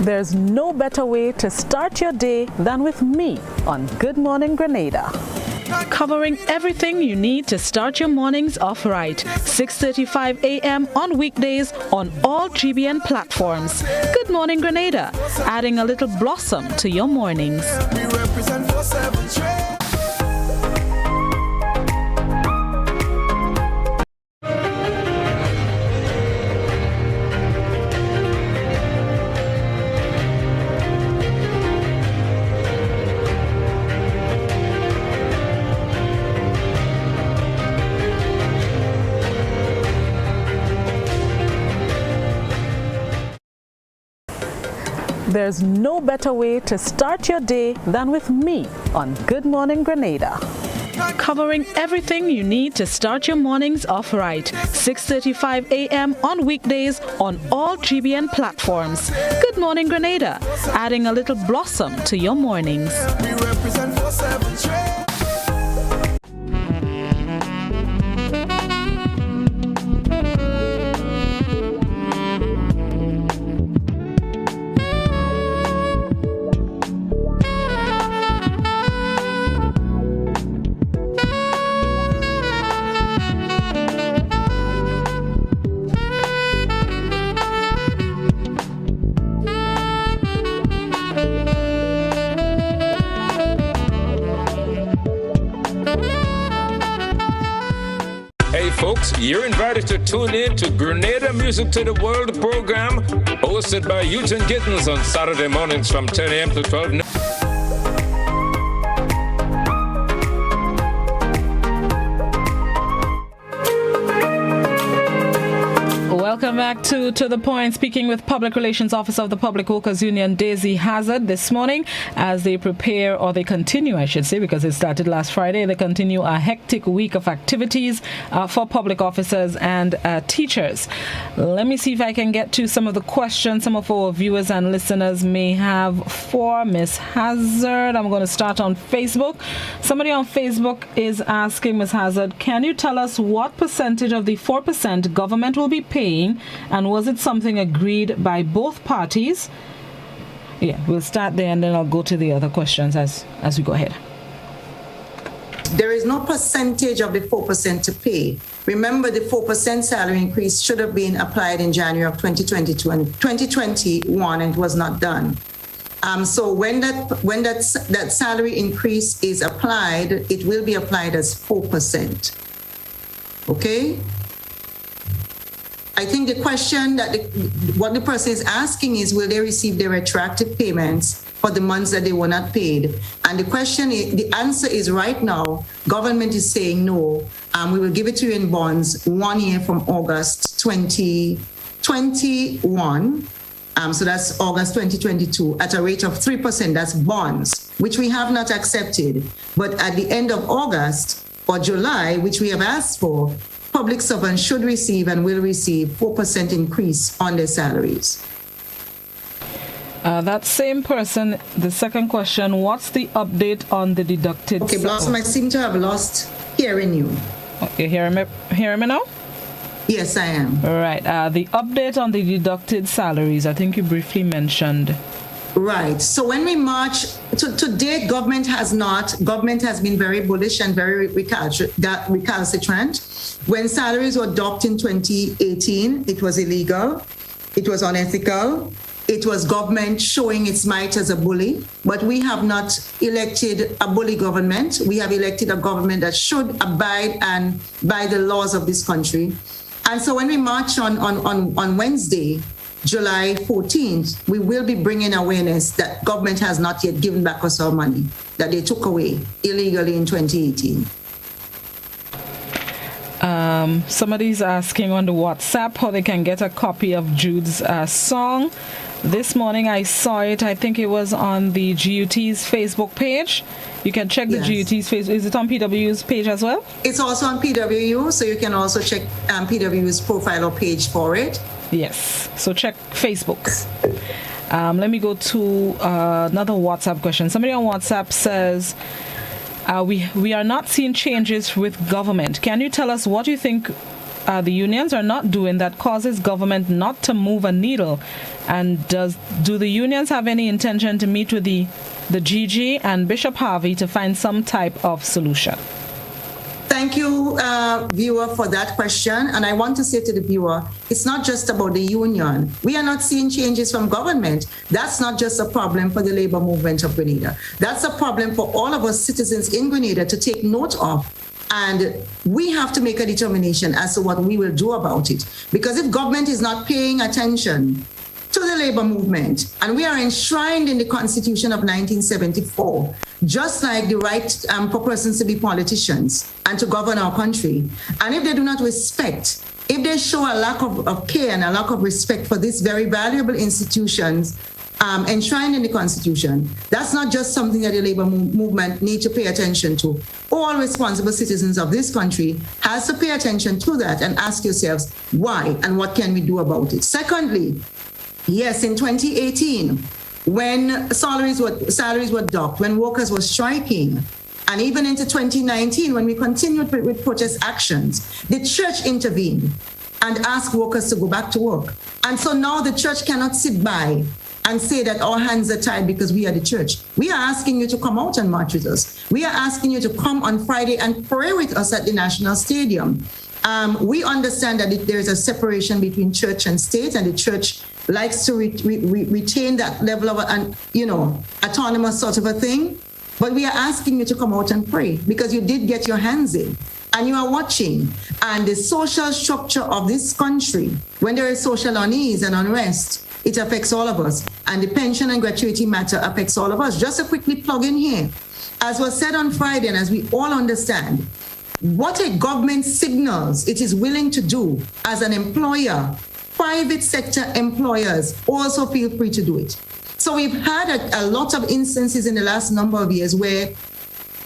There's no better way to start your day than with me on Good Morning Grenada. Covering everything you need to start your mornings off right. 6:35 a.m. on weekdays on all GBN platforms. Good Morning Grenada, adding a little blossom to your mornings. We represent 4/7 trade. There's no better way to start your day than with me on Good Morning Grenada. Covering everything you need to start your mornings off right. 6:35 a.m. on weekdays on all GBN platforms. Good Morning Grenada, adding a little blossom to your mornings. We represent 4/7 trade. Folks, you're invited to tune in to Grenada Music to the World program, hosted by Eugen Gittens on Saturday mornings from 10 a.m. to 12 noon. Welcome back to The Point. Speaking with Public Relations Officer of the Public Workers Union, Daisy Hazzard, this morning as they prepare, or they continue, I should say, because it started last Friday, they continue a hectic week of activities for public officers and teachers. Let me see if I can get to some of the questions some of our viewers and listeners may have for Ms. Hazzard. I'm going to start on Facebook. Somebody on Facebook is asking Ms. Hazzard, can you tell us what percentage of the 4% government will be paying, and was it something agreed by both parties? Yeah, we'll start there and then I'll go to the other questions as we go ahead. There is no percentage of the 4% to pay. Remember, the 4% salary increase should have been applied in January of 2022 and 2021, and it was not done. So when that salary increase is applied, it will be applied as 4%. Okay? I think the question that what the person is asking is, will they receive their retroactive payments for the months that they were not paid? And the answer is right now, government is saying no. We will give it to you in bonds 1 year from August 2021. So that's August 2022 at a rate of 3%. That's bonds, which we have not accepted. But at the end of August or July, which we have asked for, public servants should receive and will receive 4% increase on their salaries. That same person, the second question, what's the update on the deducted? Okay, Blossom, I seem to have lost hearing you. Okay, hearing me now? Yes, I am. All right. The update on the deducted salaries, I think you briefly mentioned. Right. So when we march, to date, government has been very bullish and very recalcitrant. When salaries were docked in 2018, it was illegal, it was unethical, it was government showing its might as a bully. But we have not elected a bully government. We have elected a government that should abide by the laws of this country. And so when we march on Wednesday, July 14th, we will be bringing awareness that government has not yet given back us our money that they took away illegally in 2018. Somebody's asking on the WhatsApp how they can get a copy of Jude's song. This morning I saw it. I think it was on the GUT's Facebook page. You can check the GUT's Facebook. Is it on PWU's page as well? It's also on PWU, so you can also check PWU's profile or page for it. Yes. So check Facebook. Let me go to another WhatsApp question. Somebody on WhatsApp says, we are not seeing changes with government. Can you tell us what you think the unions are not doing that causes government not to move a needle? And do the unions have any intention to meet with the GG and Bishop Harvey to find some type of solution? Thank you, viewer, for that question. And I want to say to the viewer, it's not just about the union. We are not seeing changes from government. That's not just a problem for the labor movement of Grenada. That's a problem for all of us citizens in Grenada to take note of. And we have to make a determination as to what we will do about it. Because if government is not paying attention to the labor movement, and we are enshrined in the Constitution of 1974, just like the right for persons to be politicians and to govern our country. And if they do not respect, if they show a lack of care and a lack of respect for these very valuable institutions enshrined in the Constitution, that's not just something that the labor movement needs to pay attention to. All responsible citizens of this country has to pay attention to that and ask yourselves why and what can we do about it. Secondly, yes, in 2018, when salaries were docked, when workers were striking, and even into 2019, when we continued with protest actions, the church intervened and asked workers to go back to work. And so now the church cannot sit by and say that our hands are tied because we are the church. We are asking you to come out and march with us. We are asking you to come on Friday and pray with us at the National Stadium. We understand that there is a separation between church and state, and the church likes to retain that level of, autonomous sort of a thing. But we are asking you to come out and pray because you did get your hands in and you are watching. And the social structure of this country, when there is social unease and unrest, it affects all of us. And the pension and gratuity matter affects all of us. Just to quickly plug in here, as was said on Friday, and as we all understand, what a government signals it is willing to do as an employer, private sector employers also feel free to do it. So we've had a lot of instances in the last number of years where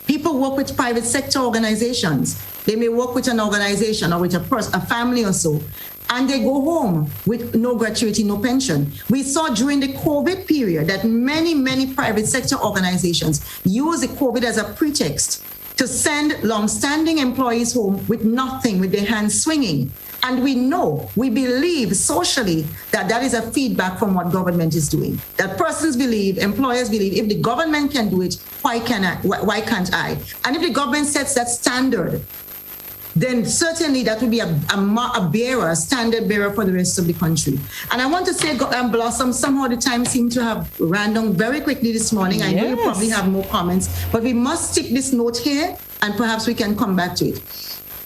people work with private sector organizations. They may work with an organization or with a family or so, and they go home with no gratuity, no pension. We saw during the COVID period that many private sector organizations use the COVID as a pretext to send long-standing employees home with nothing, with their hands swinging. And we believe socially that is a feedback from what government is doing. That persons believe, employers believe, if the government can do it, why can't I? And if the government sets that standard, then certainly that will be a standard bearer for the rest of the country. And I want to say, Blossom, somehow the time seemed to have ran down very quickly this morning. I know you probably have more comments, but we must stick this note here and perhaps we can come back to it.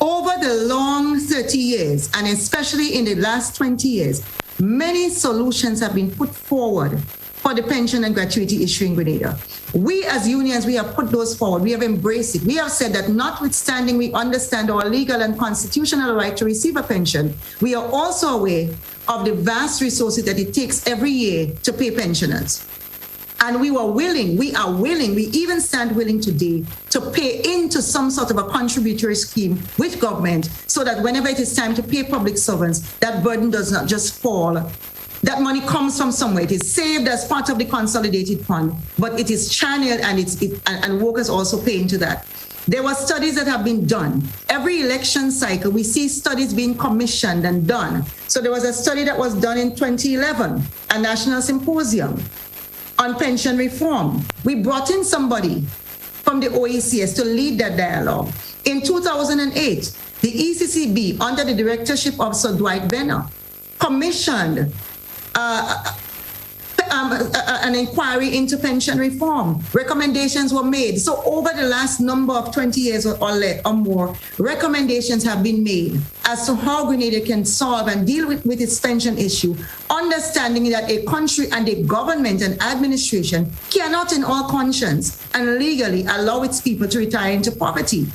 Over the long 30 years, and especially in the last 20 years, many solutions have been put forward for the pension and gratuity issue in Grenada. We as unions, we have put those forward. We have embraced it. We have said that notwithstanding we understand our legal and constitutional right to receive a pension, we are also aware of the vast resources that it takes every year to pay pensioners. And we are willing, we even stand willing today to pay into some sort of a contributory scheme with government so that whenever it is time to pay public servants, that burden does not just fall. That money comes from somewhere. It is saved as part of the consolidated fund, but it is channeled and workers also pay into that. There were studies that have been done. Every election cycle, we see studies being commissioned and done. So there was a study that was done in 2011, a national symposium on pension reform. We brought in somebody from the OECS to lead that dialogue. In 2008, the ECCB, under the directorship of Sir Dwight Venner, commissioned an inquiry into pension reform. Recommendations were made. So over the last number of 20 years or more, recommendations have been made as to how Grenada can solve and deal with its pension issue, understanding that a country and a government and administration cannot in all conscience and legally allow its people to retire into poverty.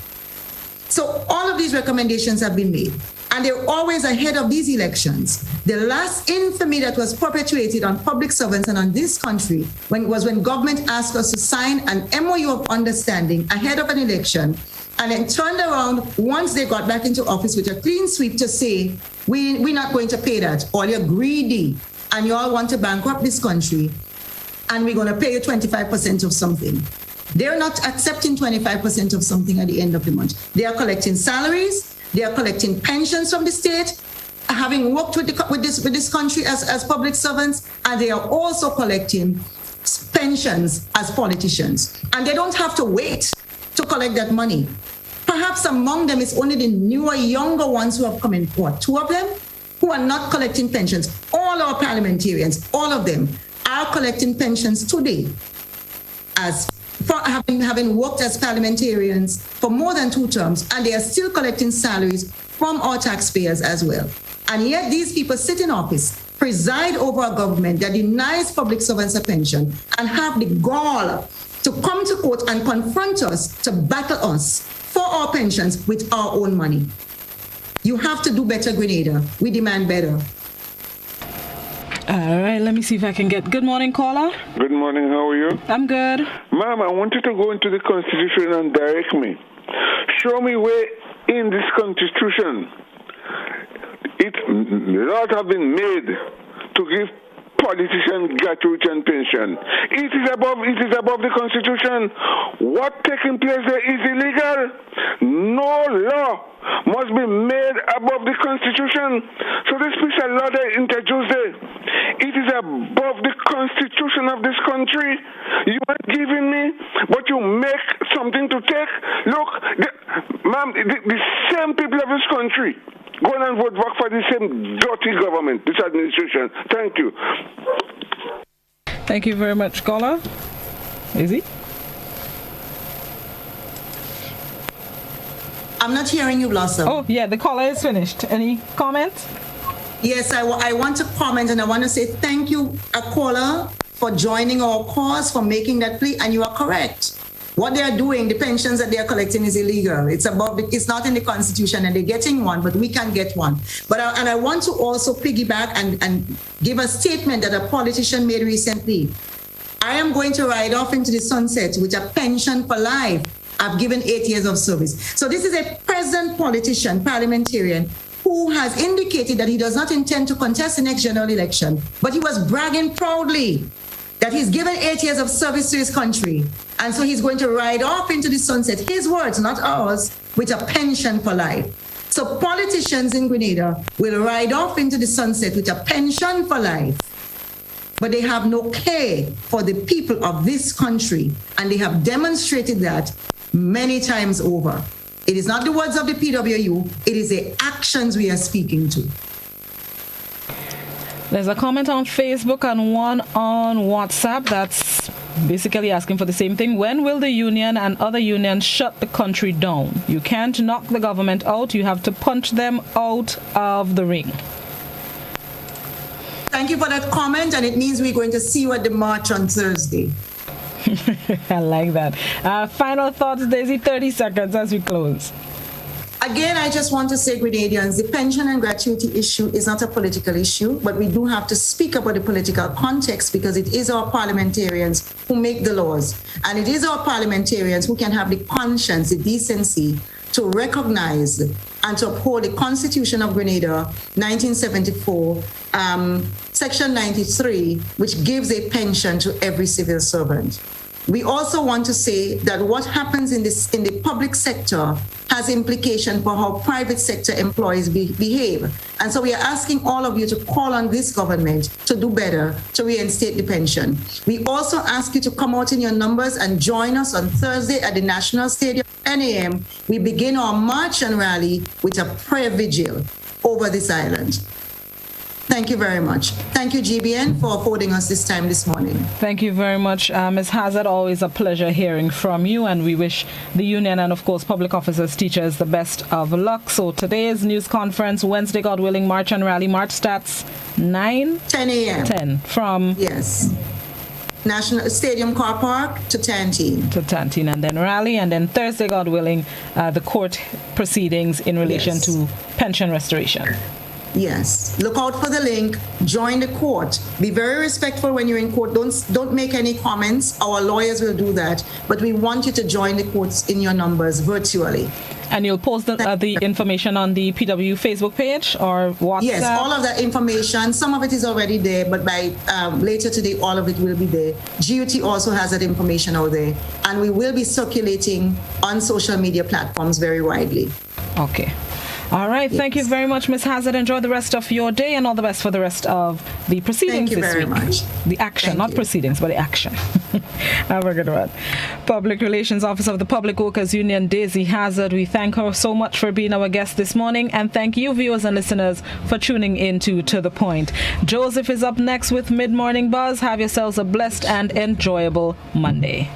So all of these recommendations have been made. And they're always ahead of these elections. The last infamy that was perpetuated on public servants and on this country was when government asked us to sign an MOU of understanding ahead of an election, and then turned around once they got back into office with a clean sweep to say, we're not going to pay that. All you're greedy and you all want to bankrupt this country, and we're going to pay you 25% of something. They're not accepting 25% of something at the end of the month. They are collecting salaries, they are collecting pensions from the state, having worked with this country as public servants, and they are also collecting pensions as politicians. And they don't have to wait to collect that money. Perhaps among them it's only the newer, younger ones who have come in court. 2 of them who are not collecting pensions. All our parliamentarians, all of them, are collecting pensions today as for having worked as parliamentarians for more than 2 terms, and they are still collecting salaries from our taxpayers as well. And yet these people sit in office, preside over a government that denies public servants a pension, and have the gall to come to court and confront us, to battle us for our pensions with our own money. You have to do better, Grenada. We demand better. All right, let me see if I can get... Good morning, caller. Good morning, how are you? I'm good. Ma'am, I want you to go into the Constitution and direct me. Show me where in this Constitution laws have been made to give politicians gratuity and pension. It is above the Constitution. What taking place there is illegal. No law must be made above the Constitution. So this piece of law they introduced there, it is above the Constitution of this country. You are giving me, but you make something to take. Look, the same people of this country go and vote back for the same dirty government, this administration. Thank you. Thank you very much, caller. Easy. I'm not hearing you, Blossom. Oh, yeah, the caller is finished. Any comments? Yes, I want to comment, and I want to say thank you, caller, for joining our cause, for making that plea, and you are correct. What they are doing, the pensions that they are collecting is illegal. It's not in the Constitution, and they're getting one, but we can't get one. But I want to also piggyback and give a statement that a politician made recently. I am going to ride off into the sunset with a pension for life. I've given 8 years of service. So this is a present politician, parliamentarian, who has indicated that he does not intend to contest the next general election, but he was bragging proudly that he's given 8 years of service to his country. And so he's going to ride off into the sunset, his words, not ours, with a pension for life. So politicians in Grenada will ride off into the sunset with a pension for life, but they have no care for the people of this country. And they have demonstrated that many times over. It is not the words of the PWU, it is the actions we are speaking to. There's a comment on Facebook and one on WhatsApp that's basically asking for the same thing. When will the union and other unions shut the country down? You can't knock the government out. You have to punch them out of the ring. Thank you for that comment, and it means we're going to see you at the march on Thursday. I like that. Final thoughts, Daisy, 30 seconds as we close. Again, I just want to say, Grenadians, the pension and gratuity issue is not a political issue, but we do have to speak about the political context because it is our parliamentarians who make the laws. And it is our parliamentarians who can have the conscience, the decency to recognize and to uphold the Constitution of Grenada, 1974, Section 93, which gives a pension to every civil servant. We also want to say that what happens in the public sector has implication for how private sector employees behave. And so we are asking all of you to call on this government to do better, to reinstate the pension. We also ask you to come out in your numbers and join us on Thursday at the National Stadium, 10 a.m. We begin our march and rally with a prayer vigil over this island. Thank you very much. Thank you, GBN, for affording us this time this morning. Thank you very much, Ms. Hazzard. Always a pleasure hearing from you, and we wish the union and, of course, public officers, teachers the best of luck. So today's news conference, Wednesday, God willing, march and rally. March starts 10 a.m. 10 from... Yes. National Stadium Car Park to Tantine. To Tantine, and then rally, and then Thursday, God willing, the court proceedings in relation to pension restoration. Yes. Look out for the link. Join the court. Be very respectful when you're in court. Don't make any comments. Our lawyers will do that. But we want you to join the courts in your numbers virtually. And you'll post the information on the PW Facebook page or WhatsApp? Yes, all of that information. Some of it is already there, but by later today, all of it will be there. GUT also has that information out there. And we will be circulating on social media platforms very widely. Okay. All right. Yes. Thank you very much, Ms. Hazzard. Enjoy the rest of your day and all the best for the rest of the proceedings this week. Thank you very much. The action, not proceedings, but the action. Have a good one. Public Relations Officer of the Public Workers Union, Daisy Hazzard. We thank her so much for being our guest this morning, and thank you, viewers and listeners, for tuning in to The Point. Joseph is up next with Mid-Morning Buzz. Have yourselves a blessed and enjoyable Monday.